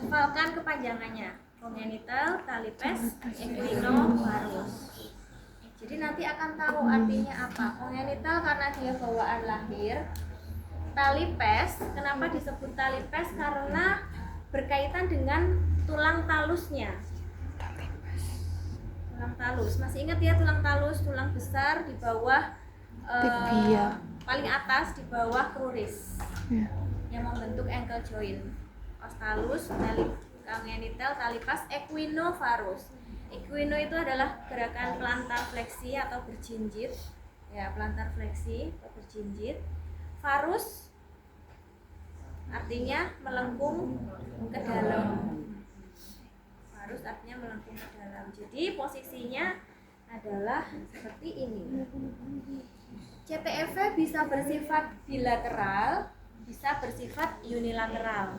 hafalkan kepanjangannya: congenital, talipes, equinovarus. Jadi nanti akan tahu artinya apa. Congenital karena dia bawaan lahir. Talipes, kenapa disebut talipes? Karena berkaitan dengan tulang talusnya. Tulang talus, masih ingat ya tulang talus, tulang besar di bawah paling atas di bawah kruris yang membentuk ankle joint. Ostalus, congenital, talipes, equinovarus. Equino itu adalah gerakan plantar fleksi atau berjinjit, ya, plantar fleksi atau berjinjit. Varus artinya melengkung ke dalam. Varus artinya melengkung ke dalam. Jadi posisinya adalah seperti ini. CTFV bisa bersifat bilateral, bisa bersifat unilateral,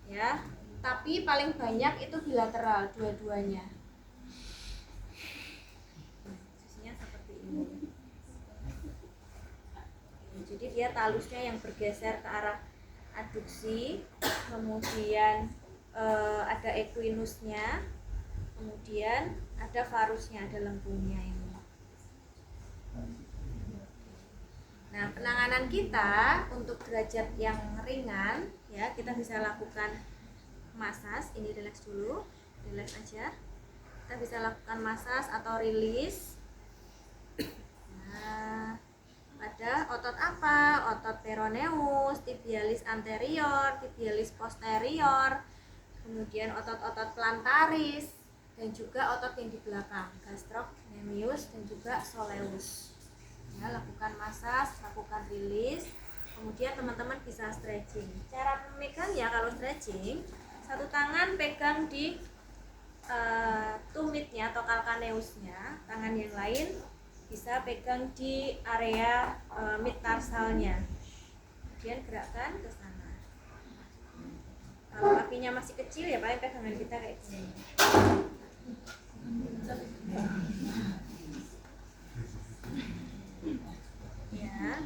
ya. Tapi paling banyak itu bilateral, dua-duanya. Posisinya seperti ini. Jadi dia talusnya yang bergeser ke arah adduksi, kemudian ada equinusnya, kemudian ada varusnya, ada lengkungnya ini. Nah, penanganan kita untuk derajat yang ringan, ya, kita bisa lakukan massage. Ini relax dulu, relax aja. Kita bisa lakukan massage atau rilis. Nah, pada otot apa? Otot peroneus, tibialis anterior, tibialis posterior, kemudian otot-otot plantaris, dan juga otot yang di belakang, gastrocnemius dan juga soleus. Ya, lakukan massage, lakukan rilis, kemudian teman-teman bisa stretching. Cara memegangnya kalau stretching, satu tangan pegang di tumitnya atau calcaneusnya, tangan yang lain bisa pegang di area midtarsalnya, kemudian gerakkan ke sana. Kalau kakinya masih kecil ya paling pegangan kita kayak gini. Ya,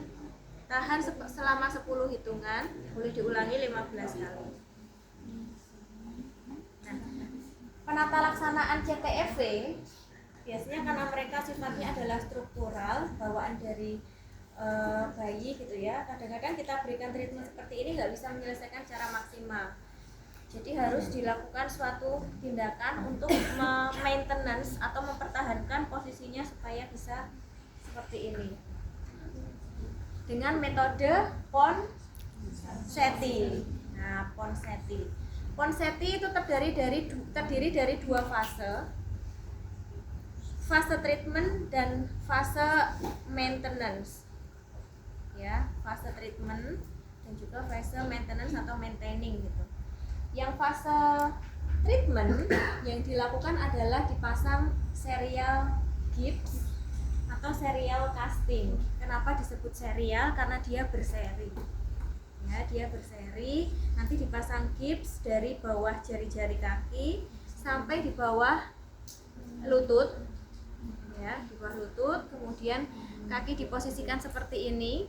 tahan selama 10 hitungan, boleh diulangi 15 kali. Nah, penata laksanaan CTFV biasanya karena mereka sifatnya adalah struktural, bawaan dari bayi gitu ya. Kadang-kadang kita berikan treatment seperti ini nggak bisa menyelesaikan secara maksimal. Jadi harus dilakukan suatu tindakan untuk maintenance atau mempertahankan posisinya supaya bisa seperti ini. Dengan metode Ponseti. Nah, Ponseti. Ponseti itu terdiri dari dua fase. Fase treatment dan fase maintenance. Ya, fase treatment dan juga fase maintenance atau maintaining gitu. Yang fase treatment yang dilakukan adalah dipasang serial gips atau serial casting. Kenapa disebut serial? Karena dia berseri. Ya, dia berseri. Nanti dipasang gips dari bawah jari-jari kaki sampai di bawah lutut. Ya, di bawah lutut. Kemudian kaki diposisikan seperti ini.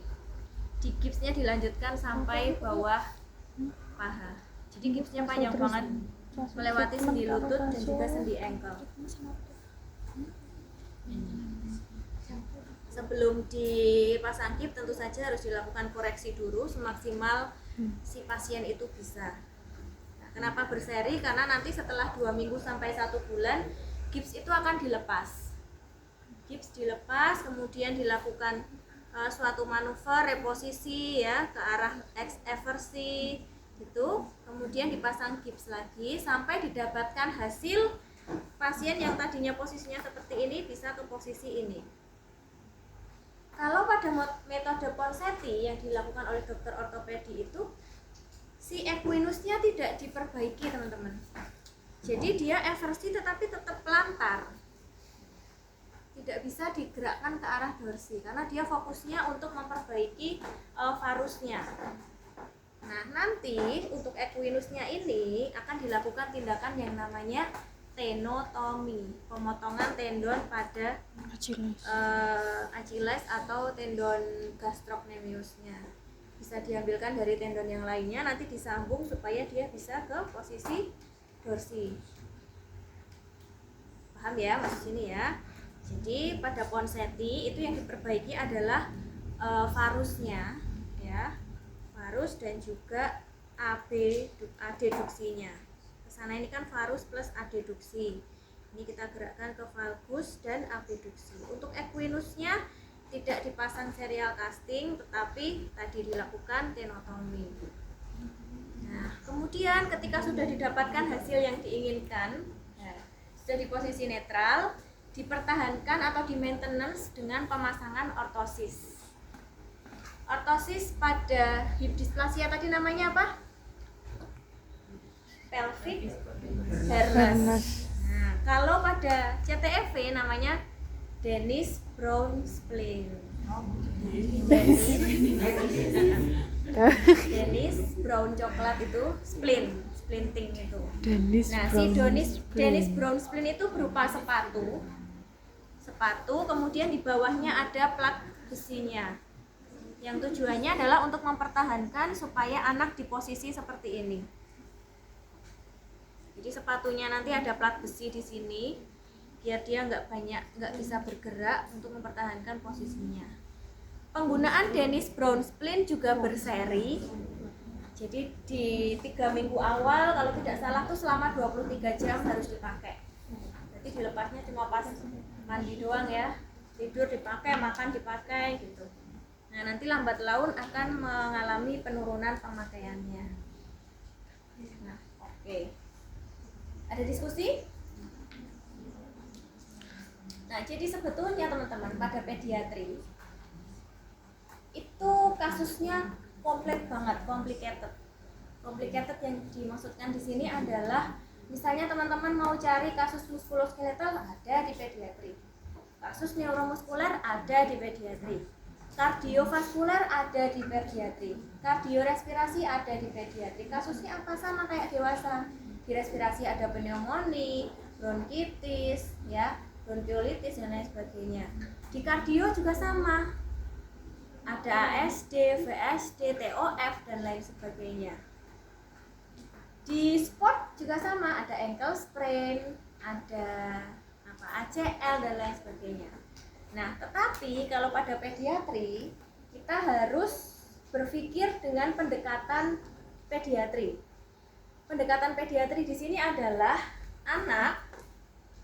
Di gipsnya dilanjutkan sampai bawah paha. Jadi gipsnya panjang banget, melewati sendi lutut dan juga sendi ankle. Sebelum dipasang gips tentu saja harus dilakukan koreksi dulu semaksimal si pasien itu bisa. Nah, kenapa berseri? Karena nanti setelah 2 minggu sampai 1 bulan gips itu akan dilepas. Gips dilepas, kemudian dilakukan suatu manuver reposisi ya ke arah eversi gitu. Kemudian dipasang gips lagi sampai didapatkan hasil pasien yang tadinya posisinya seperti ini bisa ke posisi ini. Kalau pada metode Ponseti yang dilakukan oleh dokter ortopedi itu, si equinusnya tidak diperbaiki teman-teman. Jadi dia eversi tetapi tetap plantar, tidak bisa digerakkan ke arah dorsi karena dia fokusnya untuk memperbaiki varusnya. Nah, nanti untuk equinusnya ini akan dilakukan tindakan yang namanya tenotomi, pemotongan tendon pada Achilles atau tendon gastrocnemiusnya. bisa diambilkan dari tendon yang lainnya, nanti disambung supaya dia bisa ke posisi dorsi. Paham ya maksud sini ya? Jadi pada Ponseti itu yang diperbaiki adalah varusnya, ya, varus dan juga adduksinya. Kesana ini kan varus plus adduksi. Ini kita gerakkan ke valgus dan abduksi. Untuk equinusnya tidak dipasang serial casting, tetapi tadi dilakukan tenotomi. Nah, kemudian ketika sudah didapatkan hasil yang diinginkan, sudah di posisi netral, dipertahankan atau di maintenance dengan pemasangan ortosis. Ortosis pada hip dysplasia tadi namanya apa? Pelvic hernias. Nah, kalau pada CTEV namanya Dennis Brown spleen. Dennis Brown coklat itu splinting itu. Nah, si Dennis Brown spleen itu berupa sepatu, kemudian di bawahnya ada plat besinya. Yang tujuannya adalah untuk mempertahankan supaya anak di posisi seperti ini. Jadi sepatunya nanti ada plat besi di sini, biar dia nggak bisa bergerak untuk mempertahankan posisinya. Penggunaan Dennis Brown spleen juga berseri. Jadi di 3 minggu awal kalau tidak salah tuh selama 23 jam harus dipakai. Jadi dilepasnya cuma pas mandi doang ya, tidur dipakai, makan dipakai gitu. Nah, nanti lambat laun akan mengalami penurunan pemakaiannya. Nah, oke. Ada diskusi? Nah, jadi sebetulnya teman-teman pada pediatri itu kasusnya kompleks banget, complicated yang dimaksudkan di sini adalah misalnya teman-teman mau cari kasus muskuloskeletal ada di pediatri, kasus neuromuskuler ada di pediatri, kardiovaskuler ada di pediatri, kardiorespirasi ada di pediatri. Kasusnya apa, sama kayak dewasa. Di respirasi ada pneumonia, bronkitis, ya, bronkiolitis dan lain sebagainya. Di kardio juga sama, ada ASD, VSD, TOF dan lain sebagainya. Di sport juga sama, ada ankle sprain, ada ACL dan lain sebagainya. Nah, tetapi kalau pada pediatri kita harus berpikir dengan pendekatan pediatri. Pendekatan pediatri di sini adalah anak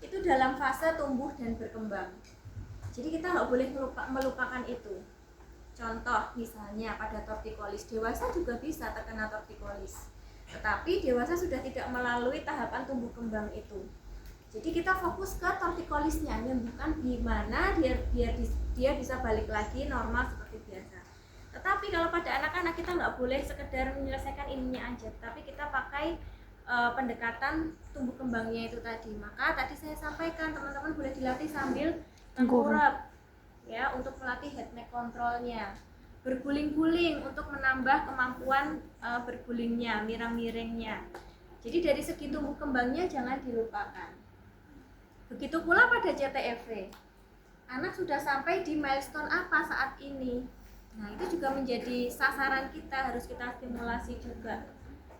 itu dalam fase tumbuh dan berkembang. Jadi kita nggak boleh melupakan itu. Contoh misalnya pada tortikolis, dewasa juga bisa terkena tortikolis, tetapi dewasa sudah tidak melalui tahapan tumbuh kembang itu. Jadi kita fokus ke tortikolisnya, menyembuhkan gimana biar dia bisa balik lagi normal seperti biasa. Tetapi kalau pada anak-anak kita nggak boleh sekedar menyelesaikan ininya aja, tapi kita pakai pendekatan tumbuh kembangnya itu tadi. Maka tadi saya sampaikan teman-teman boleh dilatih sambil tengkurap, ya, untuk melatih head neck controlnya, berguling-guling untuk menambah kemampuan bergulingnya, mirang-miringnya. Jadi dari segi tumbuh kembangnya jangan dilupakan. Begitu pula pada CTEV, anak sudah sampai di milestone apa saat ini. Nah, itu juga menjadi sasaran kita, harus kita stimulasi juga.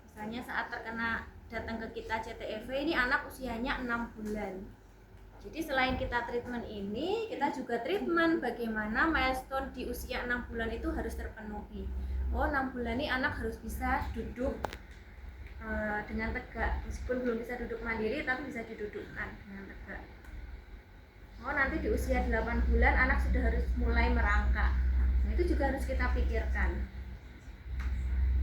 Misalnya saat datang ke kita CTEV, ini anak usianya 6 bulan. Jadi selain kita treatment ini, kita juga treatment bagaimana milestone di usia 6 bulan itu harus terpenuhi. Oh, 6 bulan ini anak harus bisa duduk dengan tegak, meskipun belum bisa duduk mandiri tapi bisa didudukkan dengan tegak. Oh, nanti di usia 8 bulan anak sudah harus mulai merangkak. Nah, itu juga harus kita pikirkan.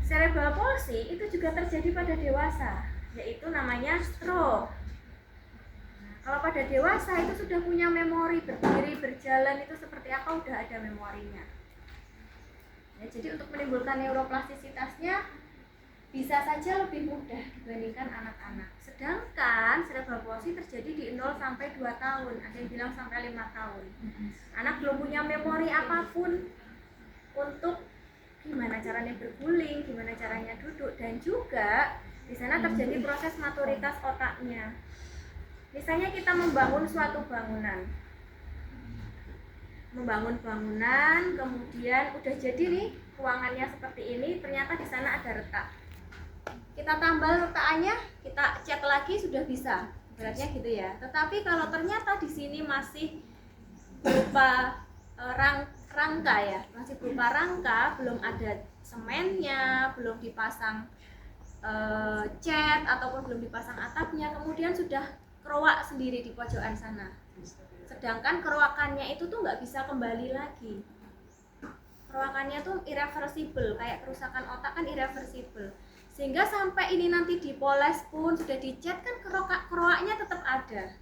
Cerebral palsy itu juga terjadi pada dewasa, yaitu namanya stroke. Nah, kalau pada dewasa itu sudah punya memori, berdiri, berjalan itu seperti apa, udah ada memorinya. Ya, jadi untuk menimbulkan neuroplastisitasnya bisa saja lebih mudah dibandingkan anak-anak. Sedangkan cerebral palsy terjadi di 0 sampai 2 tahun, ada yang bilang sampai 5 tahun. Anak belum punya memori apapun untuk gimana caranya berguling, gimana caranya duduk, dan juga di sana terjadi proses maturitas otaknya. Misalnya kita membangun suatu bangunan. membangun bangunan, kemudian udah jadi nih ruangannya seperti ini, ternyata di sana ada retak. Kita tambal retakannya, kita cat lagi sudah bisa, beratnya gitu ya. Tetapi kalau ternyata di sini masih berupa rangka ya, masih berupa rangka, belum ada semennya, belum dipasang cat ataupun belum dipasang atapnya, kemudian sudah kerowak sendiri di pojokan sana. Sedangkan kerowakannya itu tuh nggak bisa kembali lagi. Kerowakannya tuh irreversible, kayak kerusakan otak kan irreversible. Sehingga sampai ini nanti dipoles pun sudah dicat kan kerowaknya tetap ada.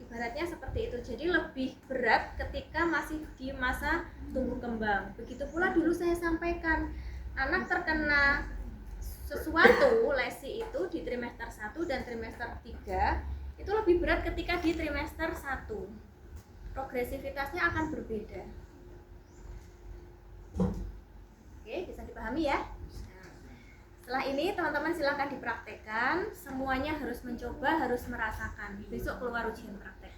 Ibaratnya seperti itu. Jadi lebih berat ketika masih di masa tumbuh kembang. Begitu pula dulu saya sampaikan, anak terkena sesuatu lesi itu di trimester 1 dan trimester 3 itu lebih berat ketika di trimester 1. Progresivitasnya akan berbeda. Oke, bisa dipahami ya? Setelah ini teman-teman silahkan dipraktekkan. Semuanya harus mencoba, harus merasakan. Besok keluar ujian praktek.